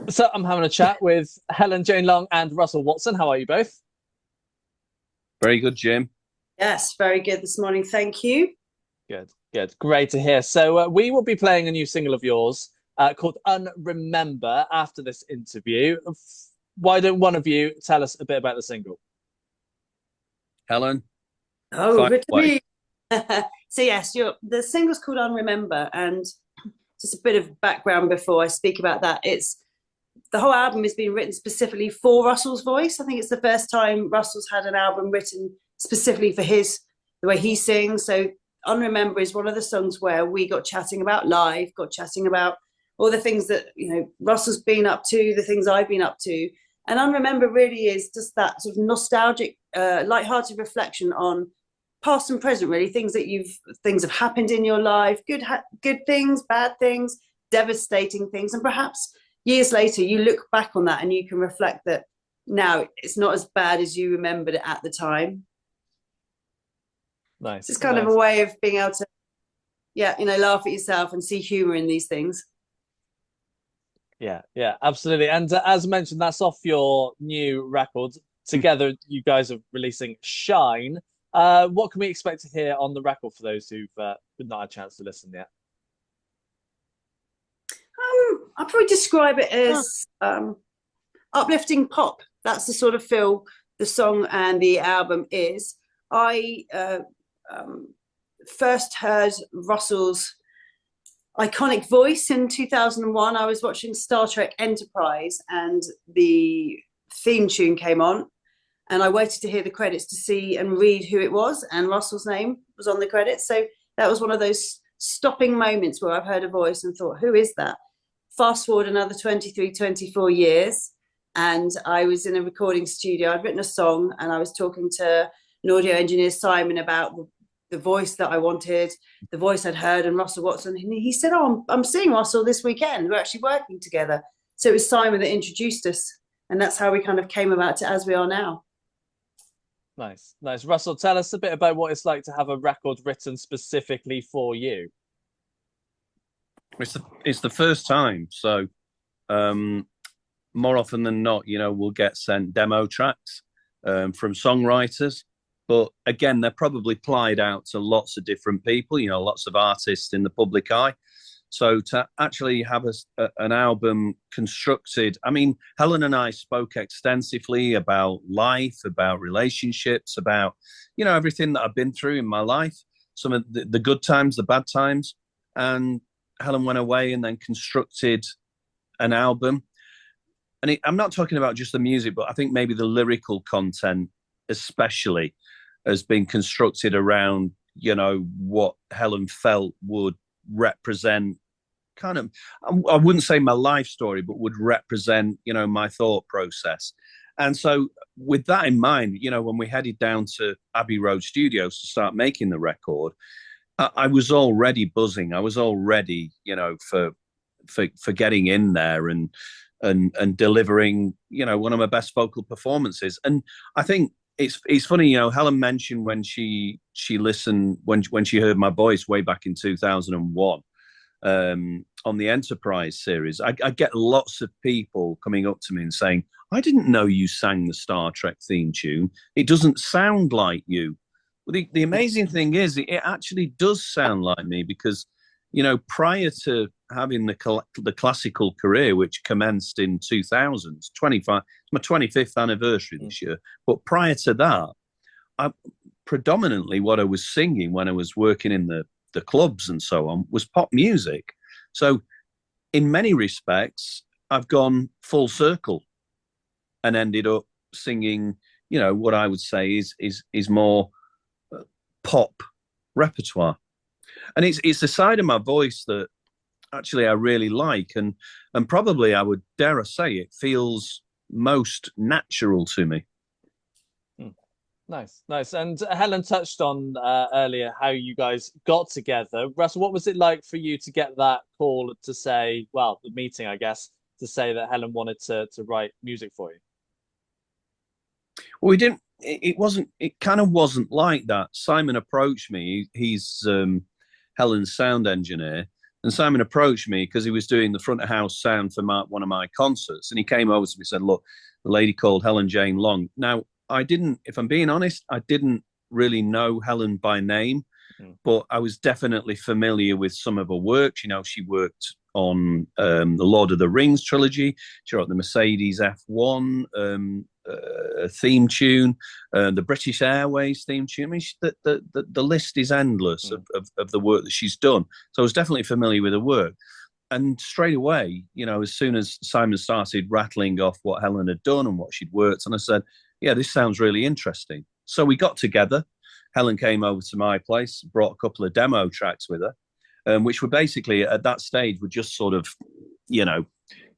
So I'm having a chat with Helen, Jane Long, and Russell Watson. How are you both? Very good, Jim. Yes, very good this morning. Thank you. Good, good, great to hear. So we will be playing a new single of yours called "Unremember" after this interview. Why don't one of you tell us a bit about the single? Helen, Oh, fire good to away. be. So yes, the single's called "Unremember," and just a bit of background before I speak about that. It's the whole album has been written specifically for Russell's voice. I think it's the first time Russell's had an album written specifically for the way he sings. So "Unremember" is one of the songs where we got chatting about life, got chatting about all the things that Russell's been up to, the things I've been up to, and "Unremember" really is just that sort of nostalgic, light-hearted reflection on past and present, really things have happened in your life, good things, bad things, devastating things, and perhaps years later you look back on that and you can reflect that now it's not as bad as you remembered it at the time. So Nice, it's kind of a nice. way of being able to, yeah, laugh at yourself and see humor in these things. Yeah, yeah, absolutely. And as mentioned, that's off your new record. Together, you guys are releasing "Shine." What can we expect to hear on the record for those who've not had a chance to listen yet? I'd probably describe it as uplifting pop. That's the sort of feel the song and the album is. I first heard Russell's iconic voice in 2001. I was watching Star Trek Enterprise and the theme tune came on, and I waited to hear the credits to see and read who it was, and Russell's name was on the credits. So that was one of those stopping moments where I've heard a voice and thought, who is that? Fast forward another 23, 24 years, and I was in a recording studio. I'd written a song, and I was talking to an audio engineer, Simon, about the voice that I wanted, the voice I'd heard, and Russell Watson. And he said, "Oh, I'm seeing Russell this weekend. We're actually working together." So it was Simon that introduced us, and that's how we kind of came about it as we are now. Nice, nice. Russell, tell us a bit about what it's like to have a record written specifically for you. It's the first time, so um, more often than not, we'll get sent demo tracks from songwriters. But again, they're probably plied out to lots of different people, lots of artists in the public eye. So to actually have an album constructed, I mean, Helen and I spoke extensively about life, about relationships, about, everything that I've been through in my life, some of the good times, the bad times. And Helen went away and then constructed an album. And I'm not talking about just the music, but I think maybe the lyrical content, especially, has been constructed around, what Helen felt would represent kind of, I wouldn't say my life story, but would represent, my thought process. And so with that in mind, when we headed down to Abbey Road Studios to start making the record, I was already buzzing. I was already, for getting in there and delivering, one of my best vocal performances. And I think it's funny, Helen mentioned when she listened when she heard my voice way back in 2001 on the Enterprise series. I get lots of people coming up to me and saying, "I didn't know you sang the Star Trek theme tune. It doesn't sound like you." Well, the amazing thing is, it actually does sound like me because, prior to having the classical career, which commenced in 2000, 25, it's my 25th anniversary this year. But prior to that, predominantly what I was singing when I was working in the clubs and so on was pop music. So in many respects, I've gone full circle and ended up singing, what I would say is more pop repertoire. And it's a side of my voice that actually I really like, and probably I would dare I say it feels most natural to me. Nice, nice. And Helen touched on earlier how you guys got together. Russell, what was it like for you to get that call to say, well, the meeting, I guess, to say that Helen wanted to write music for you? Well, we didn't. It wasn't. It kind of wasn't like that. Simon approached me. He's Helen's sound engineer, And Simon approached me because he was doing the front of house sound for one of my concerts. And he came over to me and said, look, the lady called Helen Jane Long. Now, I didn't, if I'm being honest, I didn't really know Helen by name, but I was definitely familiar with some of her work. You know, she worked on the Lord of the Rings trilogy. She wrote the Mercedes F1 theme tune, the British Airways theme tune. I mean, the list is endless of the work that she's done. So I was definitely familiar with her work. And straight away, you know, as soon as Simon started rattling off what Helen had done and what she'd worked, and I said, yeah, this sounds really interesting. So we got together. Helen came over to my place, brought a couple of demo tracks with her, which were basically at that stage were just sort of, you know,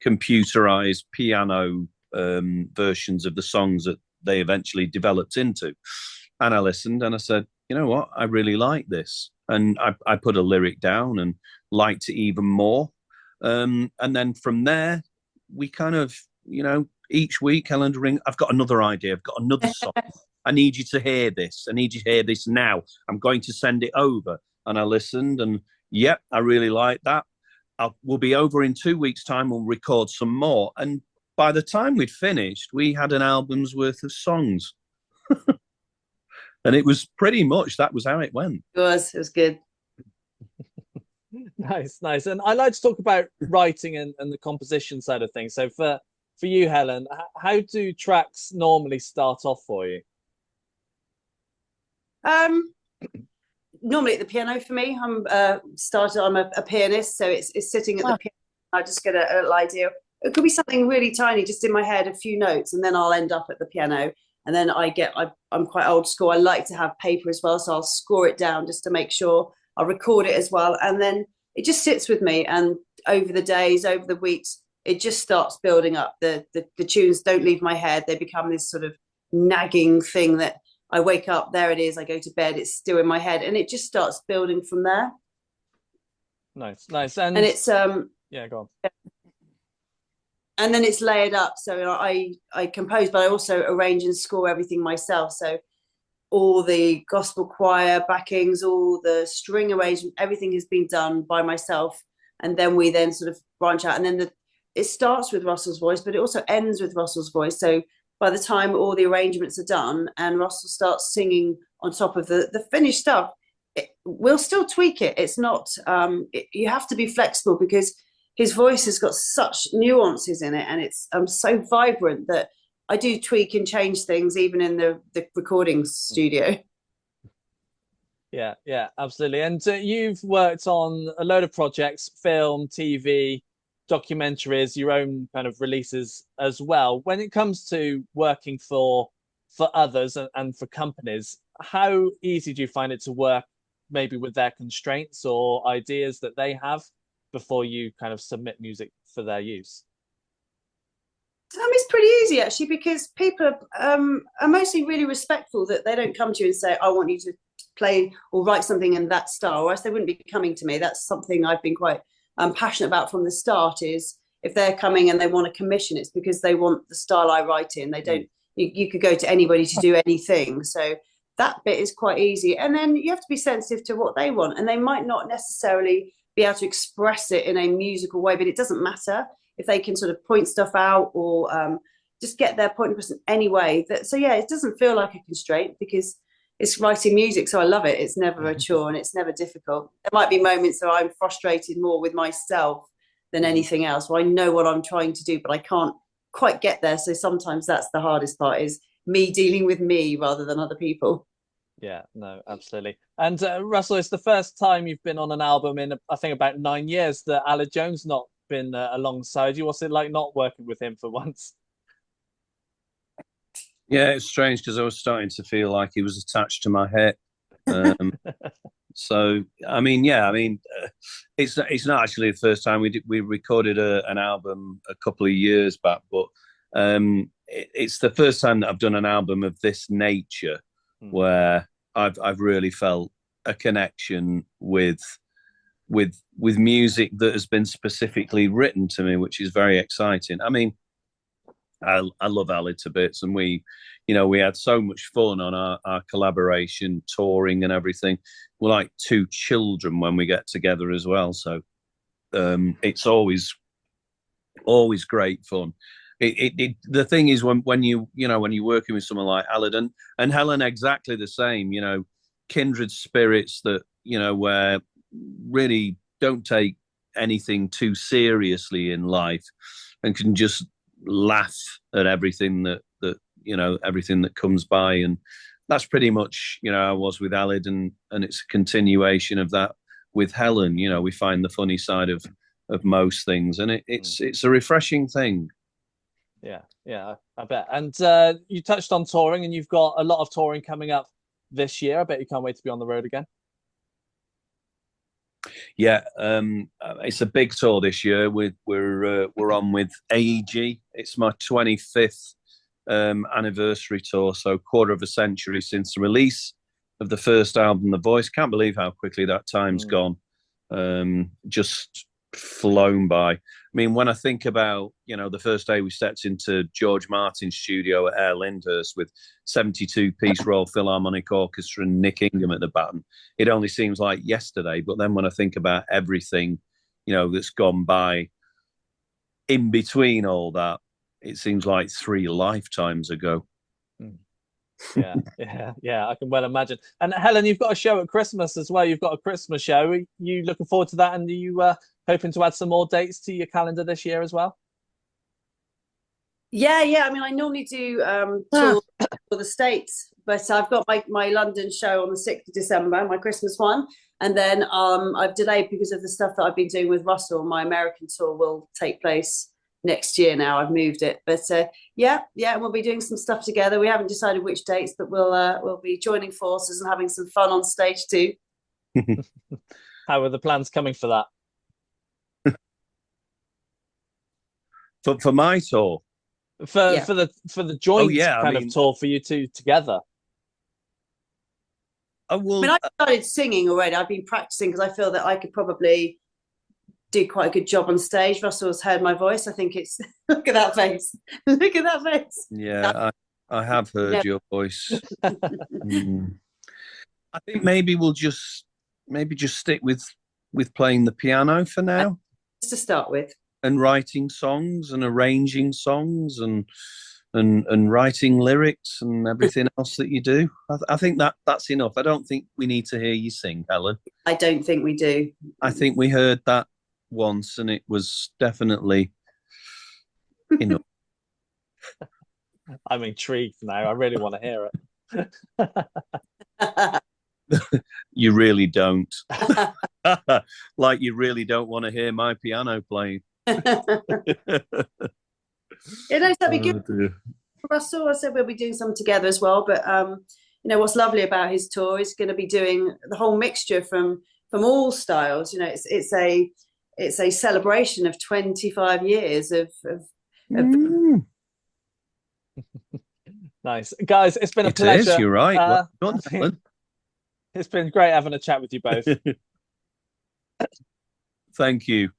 computerized piano versions of the songs that they eventually developed into. And I listened and I said, you know what, I really like this. And I put a lyric down and liked it even more. And then from there, we kind of, you know, each week, Helen would ring, I've got another idea, I've got another song. I need you to hear this. I need you to hear this now. I'm going to send it over. And I listened and, yep, I really like that. We'll be over in 2 weeks' time. We'll record some more. And by the time we'd finished, we had an album's worth of songs. And it was pretty much, that was how it went. It was good. Nice. And I like to talk about writing and the composition side of things. So for you, Helen, how do tracks normally start off for you? Normally at the piano for me. I'm a pianist, so it's sitting at the piano. I just get a little idea. It could be something really tiny, just in my head, a few notes, and then I'll end up at the piano. And then I'm quite old school. I like to have paper as well, so I'll score it down just to make sure. I'll record it as well, and then it just sits with me. And over the days, over the weeks, it just starts building up. The tunes don't leave my head. They become this sort of nagging thing that I wake up, there it is, I go to bed, it's still in my head, and it just starts building from there. Nice. And it's yeah, go on. And then it's layered up. So I compose, but I also arrange and score everything myself. So all the gospel choir backings, all the string arrangement, everything has been done by myself. And then we then sort of branch out. And then it starts with Russell's voice, but it also ends with Russell's voice. So by the time all the arrangements are done and Russell starts singing on top of the finished stuff, we'll still tweak it. It's not, you have to be flexible because his voice has got such nuances in it, and it's so vibrant that I do tweak and change things even in the recording studio. Yeah, absolutely. And you've worked on a load of projects, film, TV, documentaries, your own kind of releases as well. When it comes to working for others and for companies, how easy do you find it to work maybe with their constraints or ideas that they have before you kind of submit music for their use? It's pretty easy actually, because people are mostly really respectful, that they don't come to you and say, I want you to play or write something in that style, or else they wouldn't be coming to me. That's something I've been quite passionate about from the start, is if they're coming and they want to commission, it's because they want the style I write in. They don't, you could go to anybody to do anything. So that bit is quite easy. And then you have to be sensitive to what they want, and they might not necessarily be able to express it in a musical way, but it doesn't matter if they can sort of point stuff out or just get their point across in any way. So yeah, it doesn't feel like a constraint because it's writing music, so I love it. It's never a chore and it's never difficult. There might be moments where I'm frustrated more with myself than anything else, where I know what I'm trying to do, but I can't quite get there. So sometimes that's the hardest part, is me dealing with me rather than other people. Yeah, no, absolutely. And Russell, it's the first time you've been on an album in, I think, about 9 years that Aled Jones not been alongside you. What's it like not working with him for once? Yeah, it's strange because I was starting to feel like he was attached to my hip. So, it's not actually the first time we recorded an album a couple of years back, but it's the first time that I've done an album of this nature where I've really felt a connection with music that has been specifically written to me, which is very exciting. I mean, I love Ali to bits, and we had so much fun on our collaboration, touring and everything. We're like two children when we get together as well. So it's always great fun. The thing is when you're working with someone like Helen and Helen, exactly the same. Kindred spirits that where really don't take anything too seriously in life and can just laugh at everything that everything that comes by. And that's pretty much I was with Alid, and it's a continuation of that with Helen. We find the funny side of most things, and it's a refreshing thing. Yeah, I bet. And you touched on touring, and you've got a lot of touring coming up this year. I bet you can't wait to be on the road again. Yeah, it's a big tour this year. We're on with AEG. It's my 25th anniversary tour, so quarter of a century since the release of the first album, The Voice. Can't believe how quickly that time's gone. Just flown by. I mean, when I think about the first day we stepped into George Martin's studio at Air Lyndhurst with 72-piece Royal Philharmonic Orchestra and Nick Ingham at the baton, it only seems like yesterday. But then when I think about everything that's gone by in between all that, it seems like 3 lifetimes ago. Yeah, I can well imagine. And Helen, you've got a show at Christmas as well. You've got a Christmas show. Are you looking forward to that? And are you hoping to add some more dates to your calendar this year as well? Yeah. I mean, I normally do tour for the States, but I've got my London show on the 6th of December, my Christmas one. And then I've delayed because of the stuff that I've been doing with Russell. My American tour will take place next year now. I've moved it, but yeah, we'll be doing some stuff together. We haven't decided which dates, but we'll be joining forces and having some fun on stage too. How are the plans coming for that? For my tour, for the joint of tour for you two together. I mean, I started singing already. I've been practicing because I feel that I could probably do quite a good job on stage. Russell's heard my voice. I think it's look at that face. Look at that face. Yeah, I have heard your voice. I think maybe we'll just stick with playing the piano for now. Just to start with. And writing songs and arranging songs and writing lyrics and everything else that you do. I think that's enough. I don't think we need to hear you sing, Helen. I don't think we do. I think we heard that once and it was definitely enough. I'm intrigued now. I really want to hear it. You really don't. Like you really don't want to hear my piano playing. Yeah, no, that'd be good. Dear. Russell, I said we'll be doing some together as well. But what's lovely about his tour is going to be doing the whole mixture from all styles. It's a celebration of 25 years of Nice. Guys, it's been a pleasure. Is, you're right. It's been great having a chat with you both. Thank you.